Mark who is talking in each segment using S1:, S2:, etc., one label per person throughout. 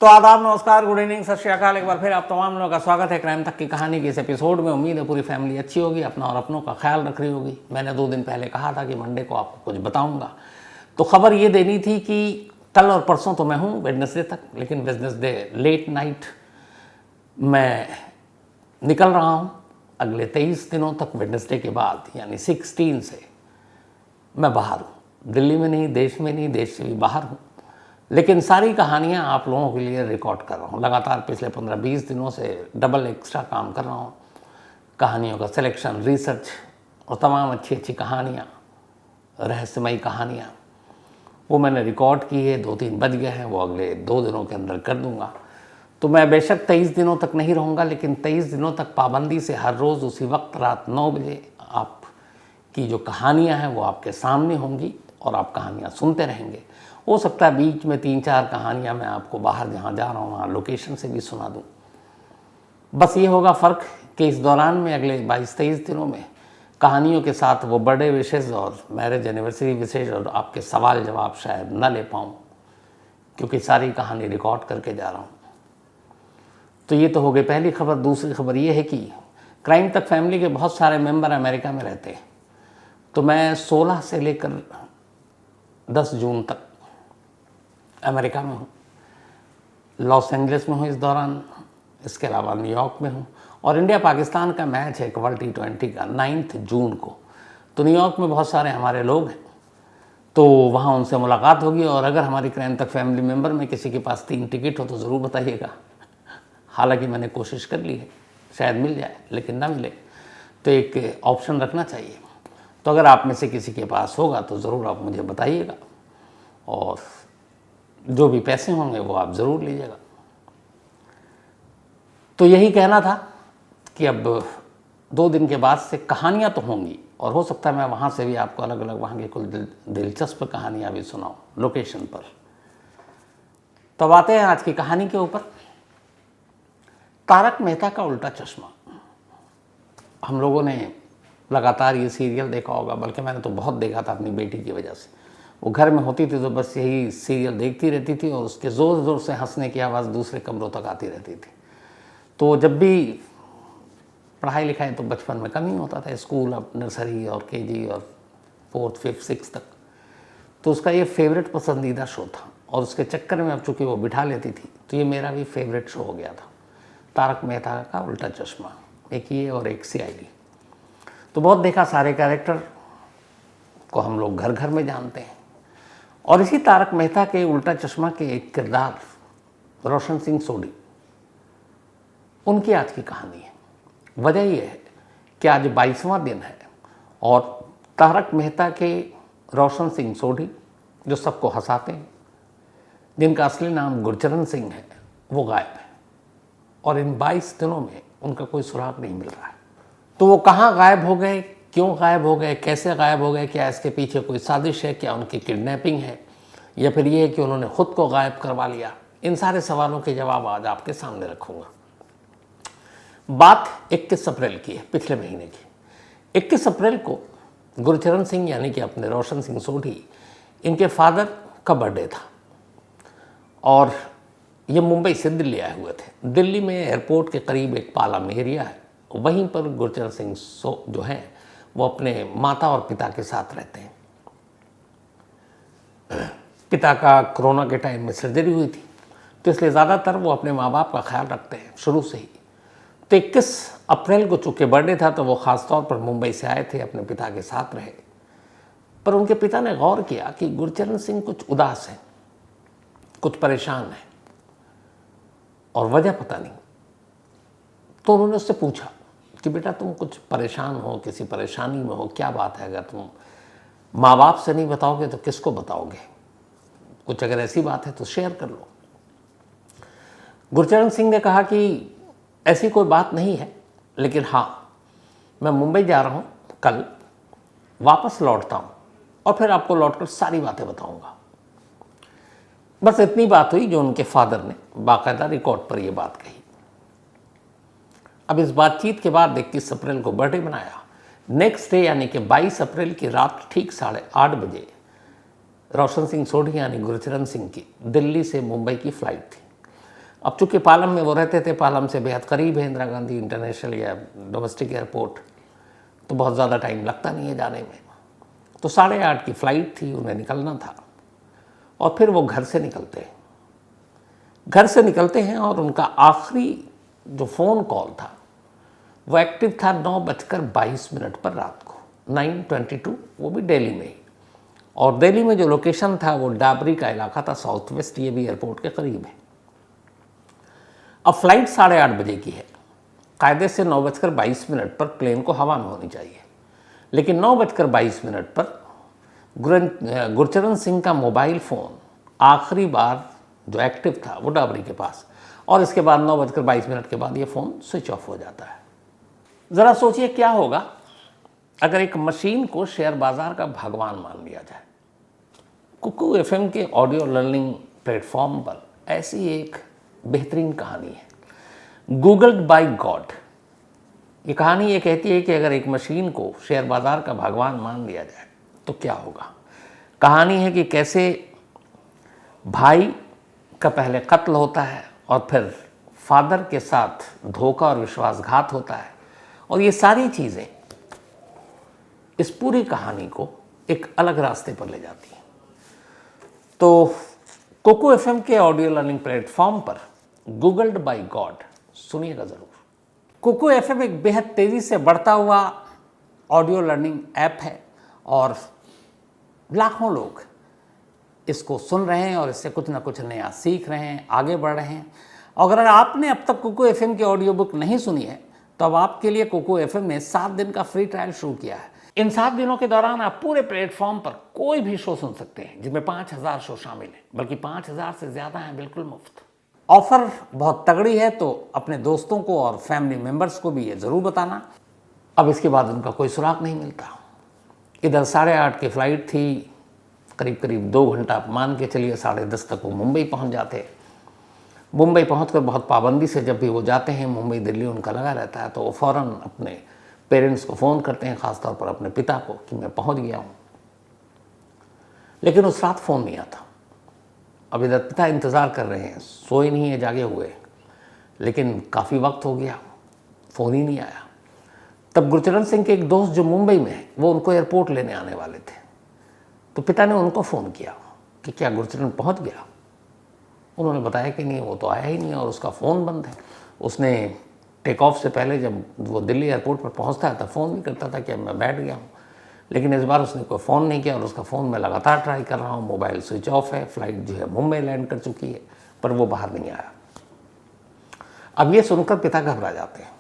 S1: तो आदाब, नमस्कार, गुड इवनिंग, सत श्री अकाल। एक बार फिर आप तमाम लोगों का स्वागत है क्राइम तक की कहानी के इस एपिसोड में। उम्मीद है पूरी फैमिली अच्छी होगी, अपना और अपनों का ख्याल रख रही होगी। मैंने 2 दिन पहले कहा था कि मंडे को आपको कुछ बताऊंगा, तो खबर ये देनी थी कि कल और परसों तो मैं हूँ वेडनेसडे तक, लेकिन वेडनेसडे लेट नाइट मैं निकल रहा हूँ। अगले 23 दिनों तक वेडनेसडे के बाद यानी 16 से मैं बाहर हूँ। दिल्ली में नहीं, देश में नहीं, देश से भी बाहर हूँ। लेकिन सारी कहानियाँ आप लोगों के लिए रिकॉर्ड कर रहा हूँ। लगातार पिछले 15-20 दिनों से डबल एक्स्ट्रा काम कर रहा हूँ। कहानियों का सिलेक्शन, रिसर्च और तमाम अच्छी अच्छी कहानियाँ, रहस्यमयी कहानियाँ वो मैंने रिकॉर्ड की है। 2-3 बज गए हैं, वो अगले 2 दिनों के अंदर कर दूँगा। तो मैं बेशक 23 दिनों तक नहीं रहूँगा, लेकिन 23 दिनों तक पाबंदी से हर रोज़ उसी वक्त रात 9 बजे आपकी जो कहानियाँ हैं वो आपके सामने होंगी और आप कहानियाँ सुनते रहेंगे। हो सकता है बीच में 3-4 कहानियाँ मैं आपको बाहर जहाँ जा रहा हूँ वहाँ लोकेशन से भी सुना दूँ। बस ये होगा फ़र्क कि इस दौरान में अगले 22-23 दिनों में कहानियों के साथ वो बर्थडे विशेज़ और मैरिज एनिवर्सरी विशेष और आपके सवाल जवाब शायद न ले पाऊँ, क्योंकि सारी कहानी रिकॉर्ड करके जा रहा हूँ। तो ये तो हो गई पहली खबर। दूसरी खबर ये है कि क्राइम तक फैमिली के बहुत सारे मेंबर अमेरिका में रहते हैं। तो मैं 16 से लेकर 10 जून तक अमेरिका में हूँ। लॉस एंजलिस में हूँ इस दौरान। इसके अलावा न्यूयॉर्क में हूँ। और इंडिया पाकिस्तान का मैच है वर्ल्ड T20 का 9 जून को। तो न्यूयॉर्क में बहुत सारे हमारे लोग हैं, तो वहाँ उनसे मुलाकात होगी। और अगर हमारी क्राइम तक फैमिली मेम्बर में किसी के पास 3 टिकट हो तो ज़रूर बताइएगा। हालांकि मैंने कोशिश कर ली है, शायद मिल जाए, लेकिन ना मिले तो एक ऑप्शन रखना चाहिए। तो अगर आप में से किसी के पास होगा तो ज़रूर आप मुझे बताइएगा, और जो भी पैसे होंगे वो आप ज़रूर लीजिएगा। तो यही कहना था कि अब 2 दिन के बाद से कहानियाँ तो होंगी, और हो सकता है मैं वहाँ से भी आपको अलग अलग वहाँ की कुछ दिलचस्प कहानियाँ भी सुनाऊँ लोकेशन पर। तब आते हैं आज की कहानी के ऊपर। तारक मेहता का उल्टा चश्मा। हम लोगों ने लगातार ये सीरियल देखा होगा, बल्कि मैंने तो बहुत देखा था अपनी बेटी की वजह से। वो घर में होती थी तो बस यही सीरियल देखती रहती थी, और उसके ज़ोर ज़ोर से हंसने की आवाज़ दूसरे कमरों तक आती रहती थी। तो जब भी पढ़ाई लिखाई तो बचपन में कम ही होता था, स्कूल अब नर्सरी और केजी और 4th 5th 6th तक, तो उसका ये फेवरेट पसंदीदा शो था। और उसके चक्कर में अब चूँकि वो बिठा लेती थी तो ये मेरा भी फेवरेट शो हो गया था, तारक मेहता का उल्टा चश्मा। एक ये और एक CID। तो बहुत देखा, सारे कैरेक्टर को हम लोग घर घर में जानते हैं। और इसी तारक मेहता के उल्टा चश्मा के एक किरदार रोशन सिंह सोढ़ी, उनकी आज की कहानी है। वजह यह है कि आज 22वां दिन है और तारक मेहता के रोशन सिंह सोढ़ी, जो सबको हंसाते हैं, जिनका असली नाम गुरचरण सिंह है, वो गायब है। और इन 22 दिनों में उनका कोई सुराग नहीं मिल रहा है। तो वो कहाँ गायब हो गए, क्यों गायब हो गए, कैसे गायब हो गए, क्या इसके पीछे कोई साजिश है, क्या उनकी किडनैपिंग है, या फिर ये है कि उन्होंने खुद को गायब करवा लिया, इन सारे सवालों के जवाब आज आपके सामने रखूँगा। बात 21 अप्रैल की है, पिछले महीने की। 21 अप्रैल को गुरचरण सिंह यानी कि अपने रोशन सिंह सोढ़ी, इनके फादर का बर्थडे था, और ये मुंबई से दिल्ली आए हुए थे। दिल्ली में एयरपोर्ट के करीब एक पालम एरिया है, वहीं पर गुरचरण सिंह जो हैं वो अपने माता और पिता के साथ रहते हैं। पिता का कोरोना के टाइम में सर्जरी हुई थी, तो इसलिए ज़्यादातर वो अपने माँ बाप का ख्याल रखते हैं शुरू से ही। तो 21 अप्रैल को चूँकि बर्थडे था तो वो ख़ास तौर पर मुंबई से आए थे, अपने पिता के साथ रहे। पर उनके पिता ने गौर किया कि गुरचरण सिंह कुछ उदास हैं, कुछ परेशान हैं, और वजह पता नहीं। तो उन्होंने उससे पूछा कि बेटा तुम कुछ परेशान हो, किसी परेशानी में हो, क्या बात है? अगर तुम माँ बाप से नहीं बताओगे तो किसको बताओगे? कुछ अगर ऐसी बात है तो शेयर कर लो। गुरचरण सिंह ने कहा कि ऐसी कोई बात नहीं है, लेकिन हाँ, मैं मुंबई जा रहा हूँ, कल वापस लौटता हूँ और फिर आपको लौटकर सारी बातें बताऊँगा। बस इतनी बात हुई जो उनके फादर ने बाकायदा रिकॉर्ड पर यह बात कही। अब इस बातचीत के बाद 21 अप्रैल को बर्थडे मनाया। नेक्स्ट डे यानी कि 22 अप्रैल की रात ठीक 8:30 बजे रोशन सिंह सोढ़ी यानी गुरचरण सिंह की दिल्ली से मुंबई की फ़्लाइट थी। अब चूंकि पालम में वो रहते थे, पालम से बेहद करीब है इंदिरा गांधी इंटरनेशनल या डोमेस्टिक एयरपोर्ट, तो बहुत ज़्यादा टाइम लगता नहीं है जाने में। तो 8:30 की फ़्लाइट थी, उन्हें निकलना था। और फिर वो घर से निकलते हैं और उनका आखिरी जो फ़ोन कॉल था वो एक्टिव था 9:22 पर रात को, 9:22, वो भी दिल्ली में ही। और दिल्ली में जो लोकेशन था वो डाबरी का इलाका था, साउथ वेस्ट, ये भी एयरपोर्ट के करीब है। अब फ्लाइट 8:30 बजे की है, कायदे से 9:22 पर प्लेन को हवा में होनी चाहिए, लेकिन 9:22 पर गुरचरण सिंह का मोबाइल फ़ोन आखिरी बार जो एक्टिव था वो डाबरी के पास, और इसके बाद 9:22 के बाद ये फ़ोन स्विच ऑफ हो जाता है। ज़रा सोचिए क्या होगा अगर एक मशीन को शेयर बाज़ार का भगवान मान लिया जाए। कुकू एफएम के ऑडियो लर्निंग प्लेटफॉर्म पर ऐसी एक बेहतरीन कहानी है, गूगल्ड बाय गॉड। ये कहानी ये कहती है कि अगर एक मशीन को शेयर बाज़ार का भगवान मान लिया जाए तो क्या होगा। कहानी है कि कैसे भाई का पहले कत्ल होता है और फिर फादर के साथ धोखा और विश्वासघात होता है, और ये सारी चीज़ें इस पूरी कहानी को एक अलग रास्ते पर ले जाती हैं। तो कोको एफएम के ऑडियो लर्निंग प्लेटफॉर्म पर गूगल्ड बाय गॉड सुनिएगा ज़रूर। कोको एफएम एक बेहद तेज़ी से बढ़ता हुआ ऑडियो लर्निंग ऐप है और लाखों लोग इसको सुन रहे हैं और इससे कुछ ना कुछ नया सीख रहे हैं, आगे बढ़ रहे हैं। अगर आपने अब तक कोको एफएम की ऑडियो बुक नहीं सुनी है तो अब आपके लिए कोको एफएम ने 7 दिन का फ्री ट्रायल शुरू किया है। इन 7 दिनों के दौरान आप पूरे प्लेटफॉर्म पर कोई भी शो सुन सकते हैं, जिसमें 5000 शो शामिल हैं, बल्कि 5000 से ज़्यादा हैं, बिल्कुल मुफ्त। ऑफ़र बहुत तगड़ी है, तो अपने दोस्तों को और फैमिली मेम्बर्स को भी ये ज़रूर बताना। अब इसके बाद उनका कोई सुराग नहीं मिलता। इधर 8:30 की फ़्लाइट थी, करीब 2 घंटा आप मान के चलिए, 10:30 तक वो मुंबई पहुंच जाते। मुंबई पहुंचकर बहुत पाबंदी से जब भी वो जाते हैं, मुंबई दिल्ली उनका लगा रहता है, तो वो फ़ौरन अपने पेरेंट्स को फ़ोन करते हैं, ख़ासतौर पर अपने पिता को, कि मैं पहुंच गया हूं। लेकिन उस रात फ़ोन नहीं आता। अब इधर पिता इंतज़ार कर रहे हैं, सोए नहीं है, जागे हुए, लेकिन काफ़ी वक्त हो गया, फ़ोन ही नहीं आया। तब गुरचरण सिंह के एक दोस्त जो मुंबई में है, वो उनको एयरपोर्ट लेने आने वाले थे। तो पिता ने उनको फ़ोन किया कि क्या गुरचरण पहुंच गया। उन्होंने बताया कि नहीं, वो तो आया ही नहीं और उसका फ़ोन बंद है। उसने टेक ऑफ से पहले जब वो दिल्ली एयरपोर्ट पर पहुंचता है तो फ़ोन भी करता था कि मैं बैठ गया हूं, लेकिन इस बार उसने कोई फ़ोन नहीं किया और उसका फ़ोन मैं लगातार ट्राई कर रहा हूं, मोबाइल स्विच ऑफ है, फ़्लाइट जो है मुंबई लैंड कर चुकी है, पर वो बाहर नहीं आया। अब ये सुनकर पिता घबरा जाते हैं।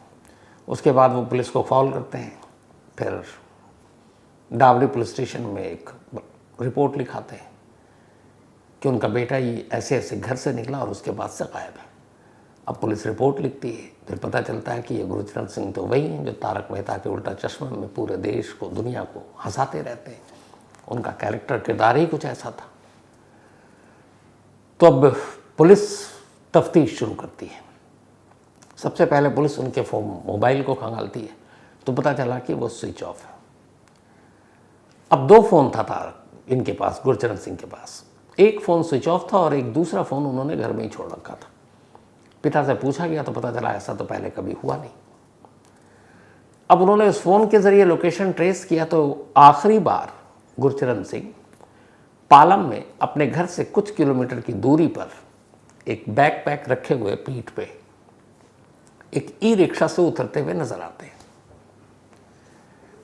S1: उसके बाद वो पुलिस को कॉल करते हैं, फिर डाबरी पुलिस स्टेशन में एक रिपोर्ट लिखाते हैं कि उनका बेटा ये ऐसे ऐसे घर से निकला और उसके बाद से गायब है। अब पुलिस रिपोर्ट लिखती है, फिर पता चलता है कि ये गुरचरण सिंह तो वही हैं जो तारक मेहता के उल्टा चश्मे में पूरे देश को, दुनिया को हंसाते रहते हैं। उनका कैरेक्टर, किरदार ही कुछ ऐसा था। तो अब पुलिस तफ्तीश शुरू करती है। सबसे पहले पुलिस उनके मोबाइल को खंगालती है, तो पता चला कि वो स्विच ऑफ है। अब 2 फ़ोन था इनके पास, गुरचरण सिंह के पास। एक फ़ोन स्विच ऑफ था और एक दूसरा फ़ोन उन्होंने घर में ही छोड़ रखा था। पिता से पूछा गया तो पता चला ऐसा तो पहले कभी हुआ नहीं। अब उन्होंने उस फ़ोन के ज़रिए लोकेशन ट्रेस किया तो आखिरी बार गुरचरण सिंह पालम में अपने घर से कुछ किलोमीटर की दूरी पर एक बैकपैक रखे हुए पीठ पे एक ई रिक्शा से उतरते हुए नजर आते हैं,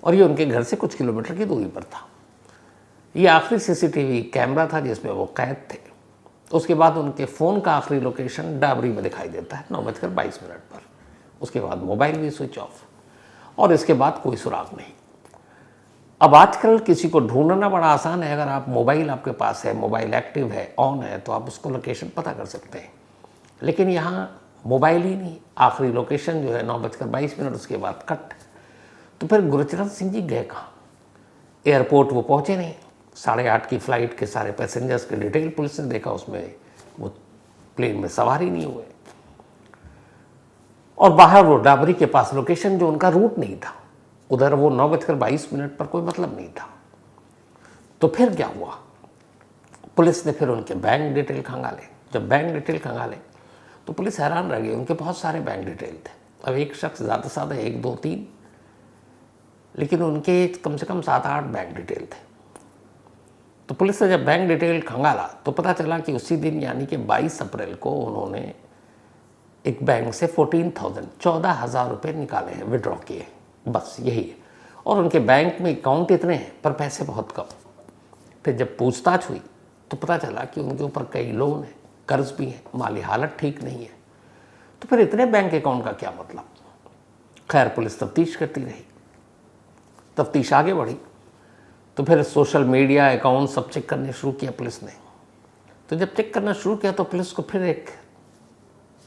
S1: और ये उनके घर से कुछ किलोमीटर की दूरी पर था। ये आखिरी सीसीटीवी कैमरा था जिसमें वो कैद थे। उसके बाद उनके फ़ोन का आखिरी लोकेशन डाबरी में दिखाई देता है 9:22 पर। उसके बाद मोबाइल भी स्विच ऑफ, और इसके बाद कोई सुराग नहीं। अब आजकल किसी को ढूंढना बड़ा आसान है। अगर आप मोबाइल आपके पास है, मोबाइल एक्टिव है, ऑन है, तो आप उसको लोकेशन पता कर सकते हैं। लेकिन यहाँ मोबाइल ही नहीं, आखिरी लोकेशन जो है 9:22, उसके बाद कट। तो फिर गुरचरण सिंह जी गए कहाँ? एयरपोर्ट वो पहुँचे नहीं। 8:30 की फ़्लाइट के सारे पैसेंजर्स के डिटेल पुलिस ने देखा, उसमें वो प्लेन में सवार ही नहीं हुए। और बाहर वो डाबरी के पास लोकेशन जो उनका रूट नहीं था, उधर वो 9:22 पर कोई मतलब नहीं था। तो फिर क्या हुआ? पुलिस ने फिर उनके बैंक डिटेल खंगाले। जब बैंक डिटेल खंगाले तो पुलिस हैरान रह गई, उनके बहुत सारे बैंक डिटेल थे। अब एक शख्स ज़्यादा से ज़्यादा 1, 2, 3, लेकिन उनके कम से कम 7-8 बैंक डिटेल थे। तो पुलिस ने जब बैंक डिटेल खंगाला तो पता चला कि उसी दिन यानी कि 22 अप्रैल को उन्होंने एक बैंक से 14,000 रुपये निकाले हैं, विड्रॉ किए, बस यही है। और उनके बैंक में अकाउंट इतने हैं पर पैसे बहुत कम। फिर जब पूछताछ हुई तो पता चला कि उनके ऊपर कई लोन हैं, कर्ज भी है, माली हालत ठीक नहीं है। तो फिर इतने बैंक अकाउंट का क्या मतलब। खैर पुलिस तफ्तीश करती रही, तफ्तीश आगे बढ़ी तो फिर सोशल मीडिया अकाउंट सब चेक करने शुरू किया पुलिस ने। तो जब चेक करना शुरू किया तो पुलिस को फिर एक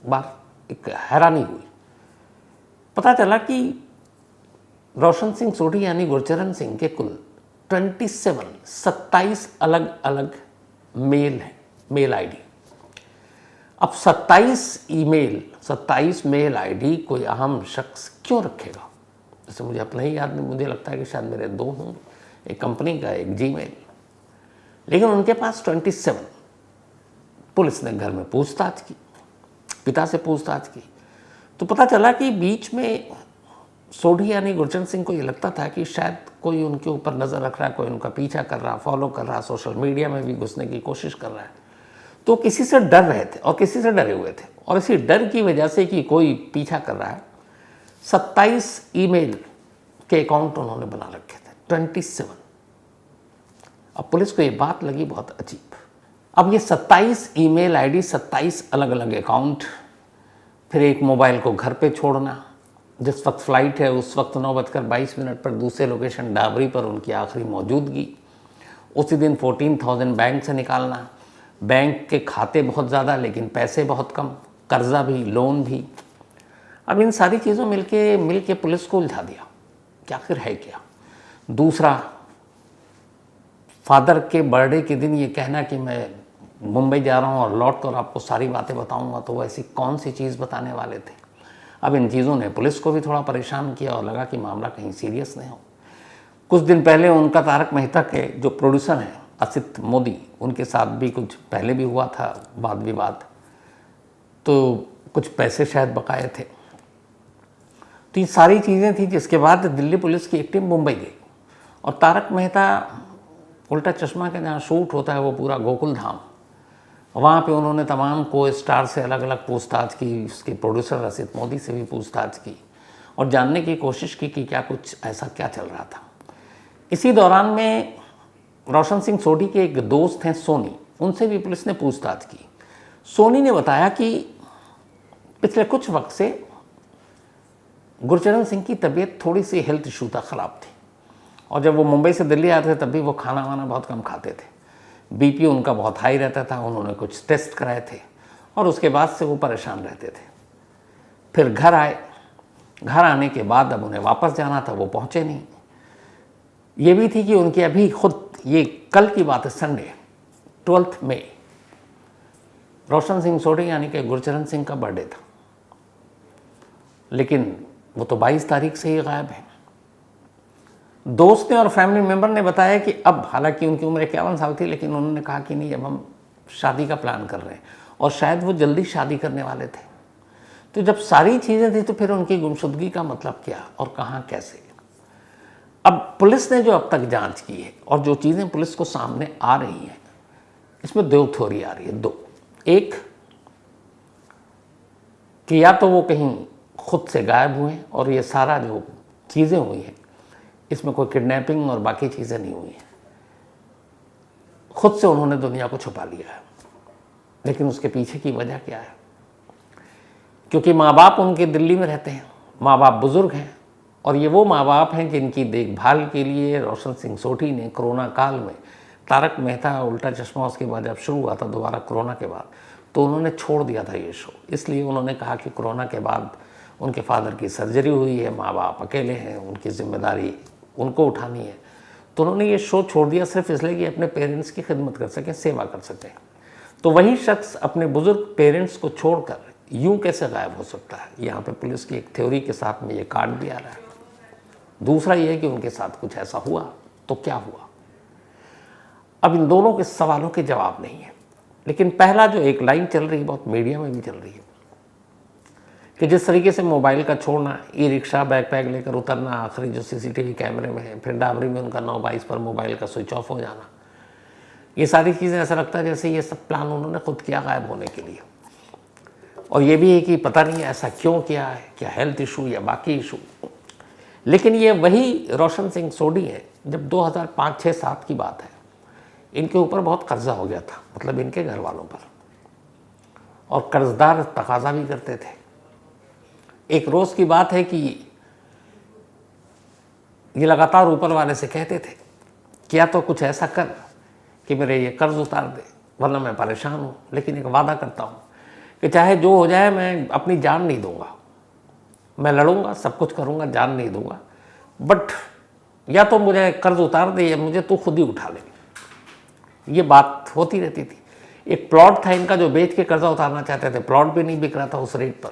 S1: बार एक हैरानी हुई। पता चला कि रोशन सिंह सोढ़ी यानी गुरचरण सिंह के कुल 27 अलग अलग मेल हैं, मेल आईडी। अब 27 मेल आईडी कोई अहम शख्स क्यों रखेगा। जैसे मुझे अपना ही याद नहीं, मुझे लगता है कि शायद मेरे 2 हों, एक कंपनी का, एक जीमेल, लेकिन उनके पास 27। पुलिस ने घर में पूछताछ की, पिता से पूछताछ की तो पता चला कि बीच में सोढ़ी यानी गुरचरण सिंह को ये लगता था कि शायद कोई उनके ऊपर नज़र रख रहा है, कोई उनका पीछा कर रहा, फॉलो कर रहा, सोशल मीडिया में भी घुसने की कोशिश कर रहा है। तो किसी से डर रहे थे और किसी से डरे हुए थे, और इसी डर की वजह से कि कोई पीछा कर रहा है 27 ईमेल के अकाउंट उन्होंने बना रखे थे, 27। अब पुलिस को ये बात लगी बहुत अजीब। अब ये 27 ईमेल आईडी, 27 अलग अलग अकाउंट, फिर एक मोबाइल को घर पे छोड़ना, जिस वक्त फ़्लाइट है उस वक्त 9:22 पर दूसरे लोकेशन डाबरी पर उनकी आखिरी मौजूदगी, उसी दिन 14,000 बैंक से निकालना, बैंक के खाते बहुत ज़्यादा लेकिन पैसे बहुत कम, कर्जा भी, लोन भी। अब इन सारी चीज़ों मिल के पुलिस को उलझा दिया कि आखिर है क्या। दूसरा, फादर के बर्थडे के दिन ये कहना कि मैं मुंबई जा रहा हूँ और लौट कर आपको सारी बातें बताऊँगा, तो वो ऐसी कौन सी चीज़ बताने वाले थे। अब इन चीज़ों ने पुलिस को भी थोड़ा परेशान किया और लगा कि मामला कहीं सीरियस नहीं हो। कुछ दिन पहले उनका तारक मेहता के जो प्रोड्यूसर हैं असित मोदी, उनके साथ भी कुछ पहले भी हुआ था वाद विवाद, तो कुछ पैसे शायद बकाए थे। तो ये सारी चीज़ें थी, जिसके बाद दिल्ली पुलिस की एक टीम मुंबई गई और तारक मेहता उल्टा चश्मा के जहाँ शूट होता है वो पूरा गोकुल धाम, वहाँ पे उन्होंने तमाम को स्टार से अलग अलग पूछताछ की, उसके प्रोड्यूसर असित मोदी से भी पूछताछ की और जानने की कोशिश की कि क्या कुछ ऐसा क्या चल रहा था। इसी दौरान में रोशन सिंह सोढ़ी के एक दोस्त हैं सोनी, उनसे भी पुलिस ने पूछताछ की। सोनी ने बताया कि पिछले कुछ वक्त से गुरचरण सिंह की तबीयत थोड़ी सी हेल्थ इशू था, ख़राब थी, और जब वो मुंबई से दिल्ली आते थे तब भी वो खाना वाना बहुत कम खाते थे, बीपी उनका बहुत हाई रहता था, उन्होंने कुछ टेस्ट कराए थे और उसके बाद से वो परेशान रहते थे। फिर घर आए, घर आने के बाद अब उन्हें वापस जाना था, वो पहुँचे नहीं। ये भी थी कि उनकी अभी खुद, ये कल की बात है, संडे 12 मई, रोशन सिंह सोढ़ी यानी कि गुरचरण सिंह का बर्थडे था, लेकिन वो तो 22 तारीख से ही गायब है। दोस्त ने और फैमिली मेम्बर ने बताया कि अब, हालांकि उनकी उम्र 51 साल थी, लेकिन उन्होंने कहा कि नहीं, अब हम शादी का प्लान कर रहे हैं, और शायद वो जल्दी शादी करने वाले थे। तो जब सारी चीज़ें थी तो फिर उनकी गुमशुदगी का मतलब क्या और कहाँ कैसे। अब पुलिस ने जो अब तक जांच की है और जो चीज़ें पुलिस को सामने आ रही हैं, इसमें 2 थ्योरी आ रही है, 2। एक कि या तो वो कहीं खुद से गायब हुए और ये सारा जो चीज़ें हुई हैं इसमें कोई किडनैपिंग और बाकी चीज़ें नहीं हुई हैं, खुद से उन्होंने दुनिया को छुपा लिया है। लेकिन उसके पीछे की वजह क्या है, क्योंकि माँ बाप उनके दिल्ली में रहते हैं, माँ बाप बुज़ुर्ग हैं, और ये वो माँ बाप हैं जिनकी देखभाल के लिए रोशन सिंह सोढ़ी ने कोरोना काल में, तारक मेहता उल्टा चश्मा उसके बाद जब शुरू हुआ था दोबारा कोरोना के बाद, तो उन्होंने छोड़ दिया था ये शो। इसलिए उन्होंने कहा कि कोरोना के बाद उनके फादर की सर्जरी हुई है, माँ बाप अकेले हैं, उनकी जिम्मेदारी उनको उठानी है, तो उन्होंने ये शो छोड़ दिया सिर्फ इसलिए कि अपने पेरेंट्स की खिदमत कर सकें, सेवा कर सकें। तो वही शख्स अपने बुज़ुर्ग पेरेंट्स को छोड़कर यूं कैसे गायब हो सकता है। यहाँ पे पुलिस की एक थ्योरी के साथ में ये कार्ड भी आ रहा है। दूसरा ये है कि उनके साथ कुछ ऐसा हुआ तो क्या हुआ। अब इन दोनों के सवालों के जवाब नहीं है, लेकिन पहला जो एक लाइन चल रही है, बहुत मीडिया में भी चल रही है, कि जिस तरीके से मोबाइल का छोड़ना, ई रिक्शा, बैकपैक लेकर उतरना, आखिरी जो सीसीटीवी कैमरे में है, फिर डाबरी में उनका 9/22 पर मोबाइल का स्विच ऑफ हो जाना, ये सारी चीज़ें ऐसा लगता है जैसे ये सब प्लान उन्होंने खुद किया गायब होने के लिए। और ये भी है कि पता नहीं ऐसा क्यों किया है, क्या हेल्थ इशू या बाकी इशू। लेकिन ये वही रोशन सिंह सोढ़ी है, जब 2005, 6, 7 की बात है, इनके ऊपर बहुत कर्जा हो गया था, मतलब इनके घर वालों पर, और कर्जदार तकाजा भी करते थे। एक रोज़ की बात है कि ये लगातार ऊपर वाले से कहते थे क्या तो कुछ ऐसा कर कि मेरे ये कर्ज उतार दे, वरना मैं परेशान हूँ, लेकिन एक वादा करता हूँ कि चाहे जो हो जाए मैं अपनी जान नहीं दूंगा, मैं लड़ूंगा, सब कुछ करूंगा, जान नहीं दूंगा, बट या तो मुझे कर्ज उतार दे या मुझे तू खुद ही उठा ले। ये बात होती रहती थी। एक प्लॉट था इनका जो बेच के कर्जा उतारना चाहते थे, प्लॉट भी नहीं बिक रहा था उस रेट पर,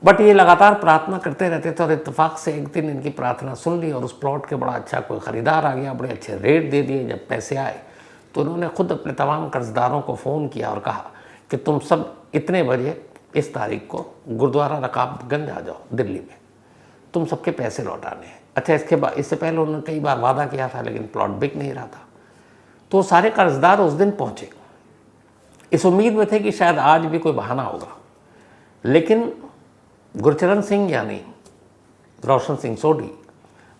S1: बट ये लगातार प्रार्थना करते रहते थे और इत्तेफाक से एक दिन इनकी प्रार्थना सुन ली और उस प्लॉट के बड़ा अच्छा कोई ख़रीदार आ गया, बड़े अच्छे रेट दे दिए। जब पैसे आए तो उन्होंने खुद अपने तमाम कर्जदारों को फ़ोन किया और कहा कि तुम सब इतने बजे इस तारीख को गुरुद्वारा रकाबगंज आ जाओ दिल्ली में, तुम सबके पैसे लौटाने हैं। अच्छा, इसके बाद इससे पहले उन्होंने कई बार वादा किया था, लेकिन प्लॉट बिक नहीं रहा था। तो सारे कर्जदार उस दिन पहुँचे, इस उम्मीद में थे कि शायद आज भी कोई बहाना होगा, लेकिन गुरचरण सिंह यानी रोशन सिंह सोढ़ी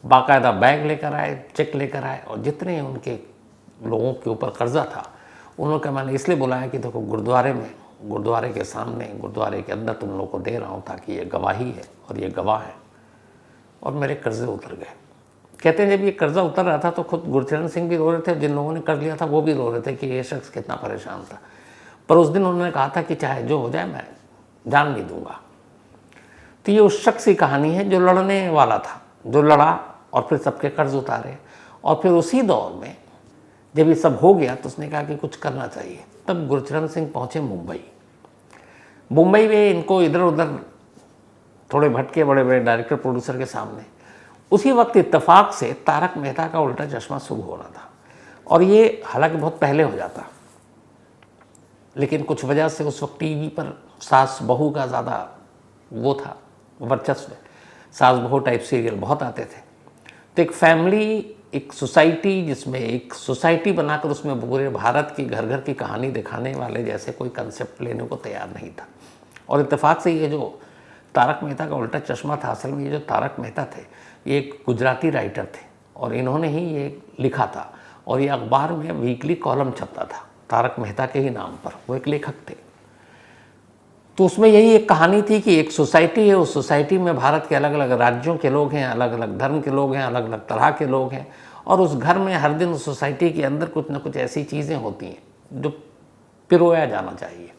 S1: बाकायदा बैग लेकर आए, चेक लेकर आए, और जितने उनके लोगों के ऊपर कर्जा था उन्होंने कहा मैंने इसलिए बुलाया कि देखो गुरुद्वारे में, गुरुद्वारे के सामने, गुरुद्वारे के अंदर तुम लोग को दे रहा हूँ ताकि ये गवाही है और ये गवाह है, और मेरे कर्जे उतर गए। कहते हैं जब ये कर्जा उतर रहा था तो खुद गुरचरण सिंह भी रो रहे थे, जिन लोगों ने कर्ज लिया था वो भी रो रहे थे कि ये शख्स कितना परेशान था। पर उस दिन उन्होंने कहा था कि चाहे जो हो जाए मैं जान नहीं दूंगा। तो ये उस शख्स की कहानी है जो लड़ने वाला था, जो लड़ा और फिर सबके कर्ज उतारे, और फिर उसी दौर में जब ये सब हो गया तो उसने कहा कि कुछ करना चाहिए। तब गुरचरण सिंह पहुंचे मुंबई। मुंबई में इनको इधर उधर थोड़े भटके बड़े बड़े डायरेक्टर प्रोड्यूसर के सामने। उसी वक्त इत्तेफाक से तारक मेहता का उल्टा चश्मा शुरू हो रहा था, और ये हालांकि बहुत पहले हो जाता, लेकिन कुछ वजह से उस वक्त टीवी पर सास बहू का ज़्यादा वो था वर्चस्व, सास बहू टाइप सीरियल बहुत आते थे। तो एक फैमिली, एक सोसाइटी, जिसमें एक सोसाइटी बनाकर उसमें पूरे भारत की घर घर की कहानी दिखाने वाले जैसे कोई कंसेप्ट लेने को तैयार नहीं था। और इत्तेफाक से ये जो तारक मेहता का उल्टा चश्मा था, असल में ये जो तारक मेहता थे ये एक गुजराती राइटर थे, और इन्होंने ही ये लिखा था, और ये अखबार में वीकली कॉलम छपता था तारक मेहता के ही नाम पर, वो एक लेखक थे। तो उसमें यही एक कहानी थी कि एक सोसाइटी है, उस सोसाइटी में भारत के अलग अलग राज्यों के लोग हैं, अलग अलग धर्म के लोग हैं, अलग अलग तरह के लोग हैं, और उस घर में हर दिन उस सोसाइटी के अंदर कुछ ना कुछ ऐसी चीज़ें होती हैं जो पिरोया जाना चाहिए।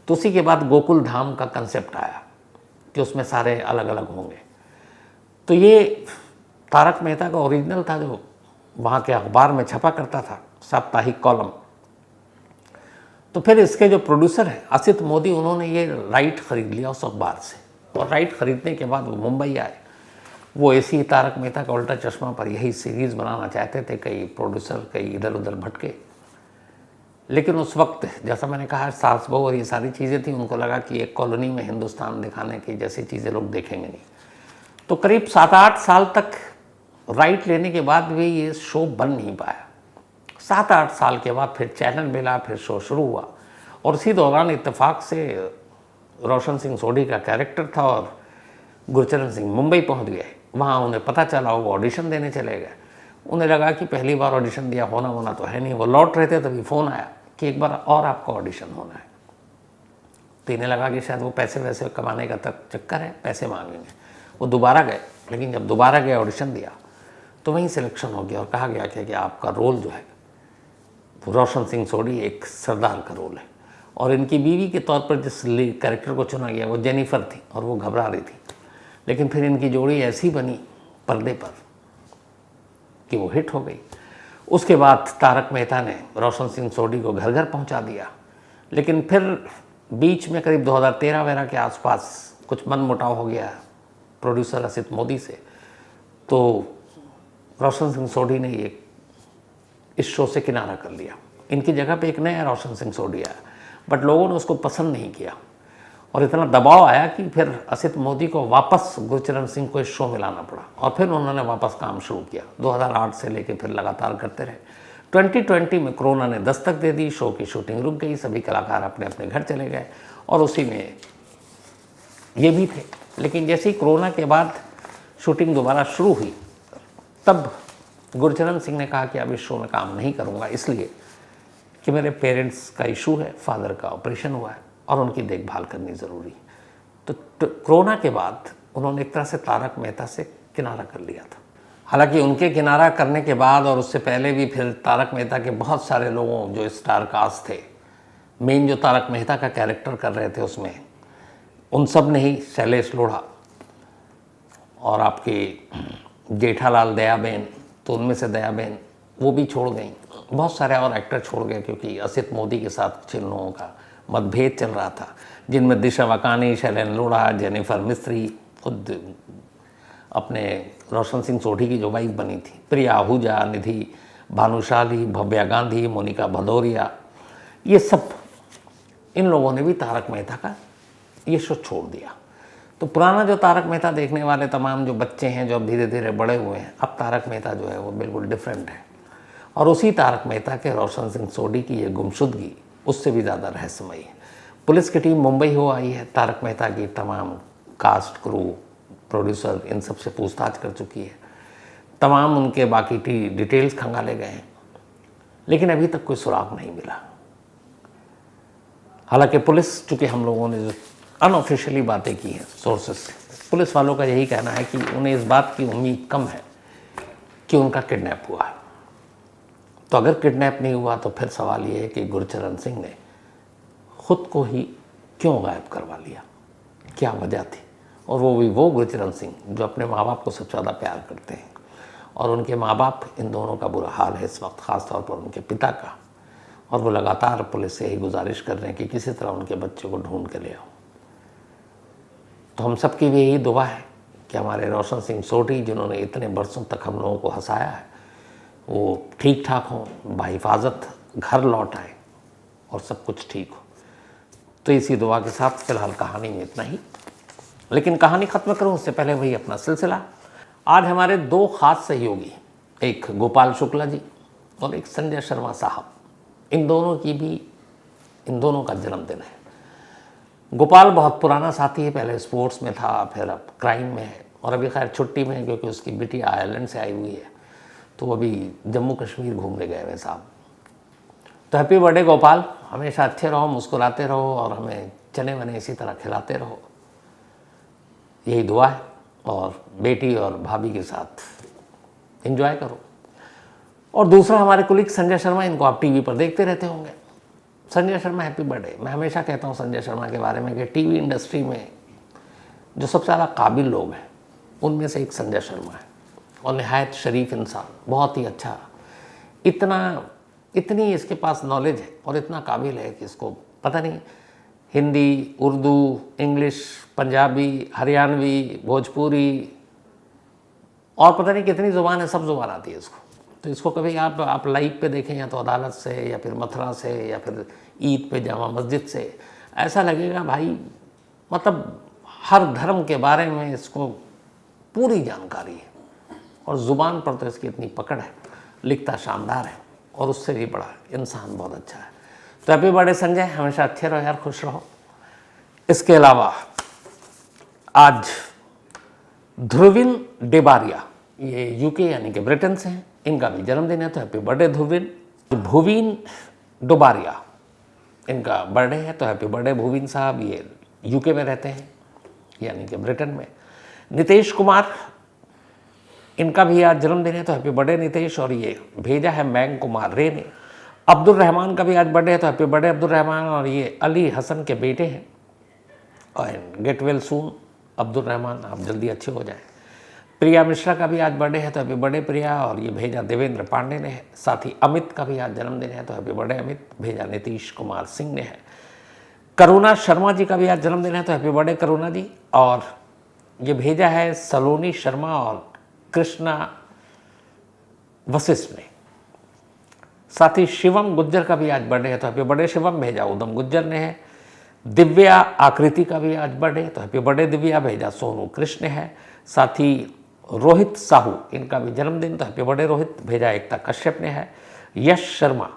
S1: तो उसी के बाद गोकुल धाम का कंसेप्ट आया कि उसमें सारे अलग अलग होंगे। तो ये तारक मेहता का ओरिजिनल था जो वहाँ के अखबार में छपा करता था, साप्ताहिक कॉलम। तो फिर इसके जो प्रोड्यूसर हैं असित मोदी, उन्होंने ये राइट ख़रीद लिया उस अखबार से, और राइट ख़रीदने के बाद वो मुंबई आए। वो ऐसी तारक मेहता का उल्टा चश्मा पर यही सीरीज़ बनाना चाहते थे। कई प्रोड्यूसर कई इधर उधर भटके, लेकिन उस वक्त जैसा मैंने कहा सास बहू और ये सारी चीज़ें थी, उनको लगा कि एक कॉलोनी में हिंदुस्तान दिखाने की जैसी चीज़ें लोग देखेंगे नहीं। तो करीब 7-8 साल तक राइट लेने के बाद भी ये शो बन नहीं पाया। 7-8 साल के बाद फिर चैनल मिला, फिर शो शुरू हुआ, और इसी दौरान इत्तेफाक से रोशन सिंह सोढ़ी का कैरेक्टर था और गुरचरण सिंह मुंबई पहुंच गए। वहाँ उन्हें पता चला, वो ऑडिशन देने चले गए। उन्हें लगा कि पहली बार ऑडिशन दिया, होना तो है नहीं। वो लौट रहे थे तभी फ़ोन आया कि एक बार और आपका ऑडिशन होना है। तो इन्हें लगा कि शायद वो पैसे वैसे कमाने का तक चक्कर है, पैसे मांगेंगे। वो दोबारा गए, लेकिन जब दोबारा गए ऑडिशन दिया तो वहीं सिलेक्शन हो गया और कहा गया कि आपका रोल जो है रोशन सिंह सोढ़ी एक सरदार का रोल है। और इनकी बीवी के तौर पर जिस कैरेक्टर को चुना गया वो जेनिफर थी, और वो घबरा रही थी। लेकिन फिर इनकी जोड़ी ऐसी बनी पर्दे पर कि वो हिट हो गई। उसके बाद तारक मेहता ने रोशन सिंह सोढ़ी को घर घर पहुंचा दिया। लेकिन फिर बीच में करीब 2013 के आसपास कुछ मनमुटाव हो गया प्रोड्यूसर असित मोदी से, तो रोशन सिंह सोढ़ी ने ये इस शो से किनारा कर लिया। इनकी जगह पे एक नया रोशन सिंह सोढ़ी आया, बट लोगों ने उसको पसंद नहीं किया। और इतना दबाव आया कि फिर असित मोदी को वापस गुरचरण सिंह को इस शो में लाना पड़ा और फिर उन्होंने वापस काम शुरू किया। 2008 से लेकर फिर लगातार करते रहे। 2020 में कोरोना ने दस्तक दे दी, शो की शूटिंग रुक गई, सभी कलाकार अपने अपने घर चले गए और उसी में ये भी थे। लेकिन जैसे ही कोरोना के बाद शूटिंग दोबारा शुरू हुई तब गुरचरण सिंह ने कहा कि अब इस शो में काम नहीं करूँगा, इसलिए कि मेरे पेरेंट्स का इशू है, फादर का ऑपरेशन हुआ है और उनकी देखभाल करनी ज़रूरी। तो कोरोना के बाद उन्होंने एक तरह से तारक मेहता से किनारा कर लिया था। हालांकि उनके किनारा करने के बाद और उससे पहले भी फिर तारक मेहता के बहुत सारे लोगों जो स्टार कास्ट थे, मेन जो तारक मेहता का कैरेक्टर कर रहे थे उसमें, उन सब ने ही, शैलेश लोढ़ा और आपके जेठालाल दयाबेन, तो उनमें से दयाबेन वो भी छोड़ गई। बहुत सारे और एक्टर छोड़ गए क्योंकि असित मोदी के साथ कुछ लोगों का मतभेद चल रहा था, जिनमें दिशा वाकानी, शैलेन लोढ़ा, जेनिफर मिस्त्री, खुद अपने रोशन सिंह सोढ़ी की जो वाइफ बनी थी, प्रिया आहूजा, निधि भानुशाली, भव्या गांधी, मोनिका भदौरिया, ये सब इन लोगों ने भी तारक मेहता का ये शो छोड़ दिया। तो पुराना जो तारक मेहता देखने वाले तमाम जो बच्चे हैं जो अब धीरे धीरे बड़े हुए हैं, अब तारक मेहता जो है वो बिल्कुल डिफरेंट है। और उसी तारक मेहता के रोशन सिंह सोढ़ी की ये गुमशुदगी उससे भी ज़्यादा रहस्यमयी है। पुलिस की टीम मुंबई हो आई है, तारक मेहता की तमाम कास्ट, क्रू, प्रोड्यूसर इन सब से पूछताछ कर चुकी है, तमाम उनके बाकी डिटेल्स खंगाले गए हैं, लेकिन अभी तक कोई सुराग नहीं मिला। हालांकि पुलिस, चूँकि हम लोगों ने जो अनऑफिशियली बातें की हैं सोर्सेस से, पुलिस वालों का यही कहना है कि उन्हें इस बात की उम्मीद कम है कि उनका किडनैप हुआ है। तो अगर किडनैप नहीं हुआ तो फिर सवाल ये है कि गुरचरण सिंह ने खुद को ही क्यों गायब करवा लिया, क्या वजह थी। और वो भी वो गुरचरण सिंह जो अपने माँ बाप को सबसे ज़्यादा प्यार करते हैं, और उनके माँ बाप, इन दोनों का बुरा हाल है इस वक्त, ख़ास तौर पर उनके पिता का। और वो लगातार पुलिस से यही गुजारिश कर रहे हैं कि किसी तरह उनके बच्चे को ढूंढ के ले आओ। तो हम सब की भी यही दुआ है कि हमारे रोशन सिंह सोढ़ी, जिन्होंने इतने बरसों तक हम लोगों को हंसाया है, वो ठीक ठाक हों, बाहिफाजत घर लौट आए और सब कुछ ठीक हो। तो इसी दुआ के साथ फिलहाल कहानी में इतना ही। लेकिन कहानी ख़त्म करूं उससे पहले वही अपना सिलसिला। आज हमारे दो ख़ास सहयोगी, एक गोपाल शुक्ला जी और एक संजय शर्मा साहब, इन दोनों का जन्मदिन है। गोपाल बहुत पुराना साथी है, पहले स्पोर्ट्स में था, फिर अब क्राइम में है और अभी खैर छुट्टी में है क्योंकि उसकी बिटिया आयरलैंड से आई हुई है, तो वो अभी जम्मू कश्मीर घूमने गए हुए साहब। तो हैप्पी बर्थडे गोपाल, हमेशा अच्छे रहो, मुस्कुराते रहो और हमें चने वने इसी तरह खिलाते रहो, यही दुआ है। और बेटी और भाभी के साथ एंजॉय करो। और दूसरा हमारे कुलीग संजय शर्मा, इनको आप टीवी पर देखते रहते होंगे। Sanjay Sharma happy birthday. मैं हमेशा कहता हूँ संजय शर्मा के बारे में कि टीवी इंडस्ट्री में जो सबसे ज़्यादा काबिल लोग हैं उनमें से एक संजय शर्मा है, और निहायत शरीफ इंसान, बहुत ही अच्छा, इतनी इसके पास नॉलेज है और इतना काबिल है कि इसको पता नहीं हिंदी, उर्दू, इंग्लिश, पंजाबी, हरियाणवी, भोजपुरी और पता नहीं कितनी ज़ुबान है, सब ज़ुबान आती है इसको। तो इसको कभी आप लाइव पे देखें, या तो अदालत से या फिर मथुरा से या फिर ईद पे जामा मस्जिद से, ऐसा लगेगा भाई मतलब हर धर्म के बारे में इसको पूरी जानकारी है और ज़ुबान पर तो इसकी इतनी पकड़ है, लिखता शानदार है और उससे भी बड़ा इंसान बहुत अच्छा है। तो हैप्पी बर्थडे संजय, हमेशा अच्छे रहो यार, खुश रहो। इसके अलावा आज ध्रुविन डेबारिया, ये यूके यानी कि ब्रिटेन से हैं, इनका भी जन्मदिन है, तो हैप्पी बर्थडे ध्रुविन। भुवीन डोबारिया, इनका बर्थडे है, तो हैप्पी बर्थडे भुवीन साहब, ये यूके में रहते हैं यानी कि ब्रिटेन में। नितेश कुमार, इनका भी आज जन्मदिन है, तो हैप्पी बर्थडे नितेश, और ये भेजा है मैंग कुमार रे ने। अब्दुल रहमान का भी आज बर्थडे है, तो हैप्पी बर्थडे अब्दुल रहमान, और ये अली हसन के बेटे हैं। और get well soon Abdul Rahman, आप जल्दी अच्छे हो जाएं। प्रिया मिश्रा का भी आज बर्थडे है, तो हैप्पी बर्थडे प्रिया, और ये भेजा देवेंद्र पांडे ने है। साथ ही अमित का भी आज जन्मदिन है, तो हैप्पी बर्थडे अमित, भेजा नीतीश कुमार सिंह ने है। करुणा शर्मा जी का भी आज जन्मदिन है, तो हैप्पी बर्थडे करुणा जी, और ये भेजा है सलोनी शर्मा और कृष्णा वशिष्ठ ने। साथ ही शिवम गुज्जर का भी आज बर्थडे है, तो हैप्पी बर्थडे शिवम, भेजा उदम गुज्जर ने है। दिव्या आकृति का भी आज बर्थडे, तो हैप्पी बर्थडे दिव्या। भेजा सोनू कृष्ण है। साथ ही रोहित साहू, इनका भी जन्मदिन, तो हैप्पी बर्थडे रोहित। भेजा एकता कश्यप ने है। यश शर्मा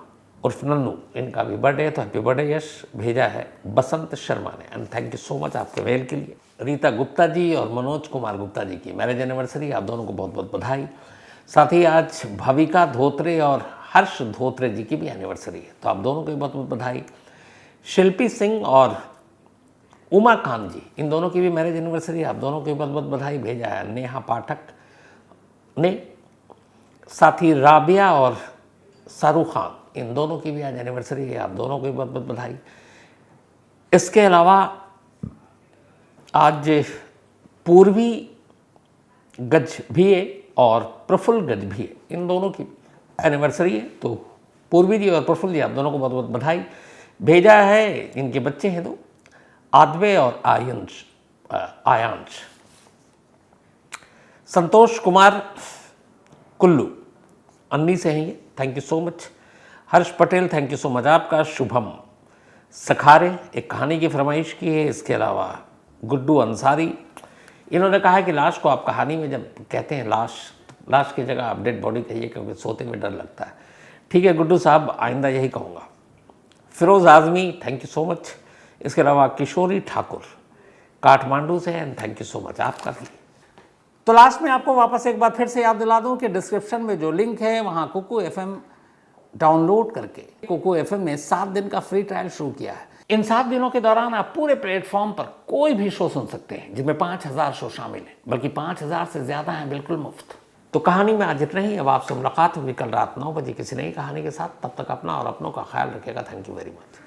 S1: उर्फ नन्नू, इनका भी बर्थडे है, तो हैप्पी बर्थडे यश। भेजा है बसंत शर्मा ने, and thank you so much आपके मेल के लिए। रीता गुप्ता जी और मनोज कुमार गुप्ता जी की मैरिज एनिवर्सरी, आप दोनों को बहुत बहुत बधाई। साथ ही आज भाविका धोत्रे और हर्ष धोत्रे जी की भी एनिवर्सरी है, तो आप दोनों को भी बहुत बहुत बधाई। शिल्पी सिंह और उमा खान जी, इन दोनों की भी मैरिज एनिवर्सरी, आप दोनों को भी बहुत बहुत बधाई। भेजा है नेहा पाठक ने। साथ ही राबिया और शाहरुख खान, इन दोनों की भी आज एनिवर्सरी है, आप दोनों को भी बहुत बहुत बधाई। इसके अलावा आज पूर्वी गजभिये और प्रफुल्ल गजभिये, इन दोनों की एनिवर्सरी है, तो पूर्वी जी और प्रफुल्ल जी, आप दोनों को बहुत बहुत बधाई। भेजा है, इनके बच्चे हैं दो, आद्वे और आयांश। संतोष कुमार कुल्लू अन्नी से हैं ये, thank you so much. Harsh Patel, thank you so much आपका। शुभम सखारे, एक कहानी की फरमाइश की है। इसके अलावा गुड्डू अंसारी, इन्होंने कहा है कि लाश को आप कहानी में जब कहते हैं लाश की जगह आप डेड बॉडी कहिए, क्योंकि सोते में डर लगता है। ठीक है गुड्डू साहब, आइंदा यही कहूँगा। Firoz Azmi, thank you so much. इसके अलावा किशोरी ठाकुर काठमांडू से, and thank you so much आपका भी। तो लास्ट में आपको वापस एक बार फिर से याद दिला दूं कि डिस्क्रिप्शन में जो लिंक है वहाँ कुकू FM डाउनलोड करके कुकू FM ने 7 दिन का फ्री ट्रायल शुरू किया है। इन 7 दिनों के दौरान आप पूरे प्लेटफॉर्म पर कोई भी शो सुन सकते हैं, जिनमें 5000 शो शामिल हैं, बल्कि 5000 से ज़्यादा हैं बिल्कुल मुफ्त। तो कहानी में आज इतना ही। अब आपसे मुलाकात होगी कल रात 9 बजे किसी नई कहानी के साथ। तब तक अपना और अपनों का ख्याल रखिएगा। Thank you very much.